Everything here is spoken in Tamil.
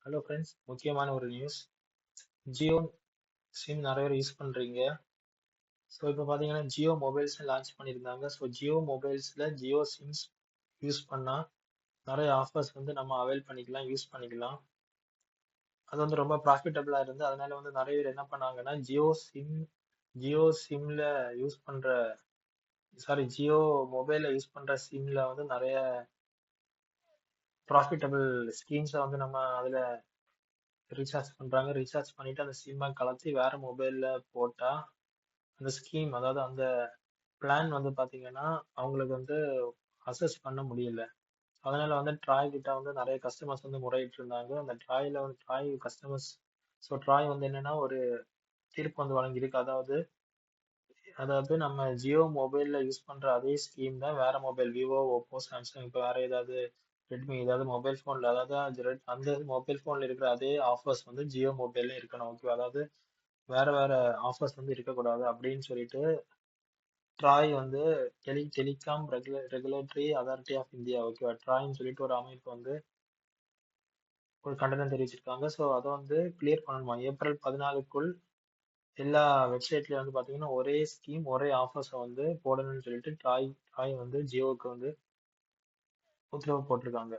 ஹலோ ஃப்ரெண்ட்ஸ், முக்கியமான ஒரு நியூஸ். ஜியோ சிம் நிறைய பேர் யூஸ் பண்றீங்க. ஸோ இப்போ பார்த்தீங்கன்னா ஜியோ மொபைல்ஸ் லான்ச் பண்ணியிருந்தாங்க. ஸோ ஜியோ மொபைல்ஸில் ஜியோ சிம்ஸ் யூஸ் பண்ணால் நிறைய ஆஃபர்ஸ் வந்து நம்ம அவைல் பண்ணிக்கலாம், யூஸ் பண்ணிக்கலாம். அது வந்து ரொம்ப ப்ராஃபிட்டபிளாக இருந்து அதனால வந்து நிறைய பேர் என்ன பண்ணாங்கன்னா ஜியோ சிம்ல யூஸ் பண்ற ஜியோ மொபைலில் யூஸ் பண்ற சிம்ல வந்து நிறைய ப்ராஃபிட்டபிள் ஸ்கீம்ஸை வந்து நம்ம அதில் ரீசார்ஜ் பண்றாங்க. ரீசார்ஜ் பண்ணிட்டு அந்த சிம்மை கலத்தி வேற மொபைல்ல போட்டா அந்த ஸ்கீம், அதாவது அந்த பிளான் வந்து பாத்தீங்கன்னா அவங்களுக்கு வந்து அசஸ் பண்ண முடியல. அதனால வந்து ட்ராய் கிட்ட வந்து நிறைய கஸ்டமர்ஸ் வந்து முறையிட்டு இருந்தாங்க. அந்த ட்ராயில வந்து ட்ராய் கஸ்டமர்ஸ், ஸோ ட்ராய் வந்து என்னன்னா ஒரு தீர்ப்பு வந்து வழங்கியிருக்கு. அதாவது அதாவது நம்ம ஜியோ மொபைல்ல யூஸ் பண்ற அதே ஸ்கீம் தான் வேற மொபைல், விவோ, ஓப்போ, சாம்சங், இப்போ வேற ஏதாவது ரெட்மி, ஏதாவது மொபைல் ஃபோன்ல, அதாவது அந்த மொபைல் ஃபோன்ல இருக்கிற அதே ஆஃபர்ஸ் வந்து ஜியோ மொபைல்ல இருக்கணும். ஓகே, அதாவது வேற வேற ஆஃபர்ஸ் வந்து இருக்கக்கூடாது அப்படின்னு சொல்லிட்டு ட்ராய் வந்து telecom regulatory authority of India, ஓகேவா, ட்ராய்ன்னு சொல்லிட்டு ஒரு அமைப்பு வந்து ஒரு கண்டனம் தெரிவிச்சிருக்காங்க. ஸோ அதை வந்து கிளியர் பண்ணணுமா ஏப்ரல் 14க்குள் எல்லா வெப்சைட்லயும் வந்து பாத்தீங்கன்னா ஒரே ஸ்கீம், ஒரே ஆஃபர்ஸை வந்து போடணும்னு சொல்லிட்டு ட்ராய் வந்து ஜியோவுக்கு வந்து உத்தரவு போட்டிருக்காங்க.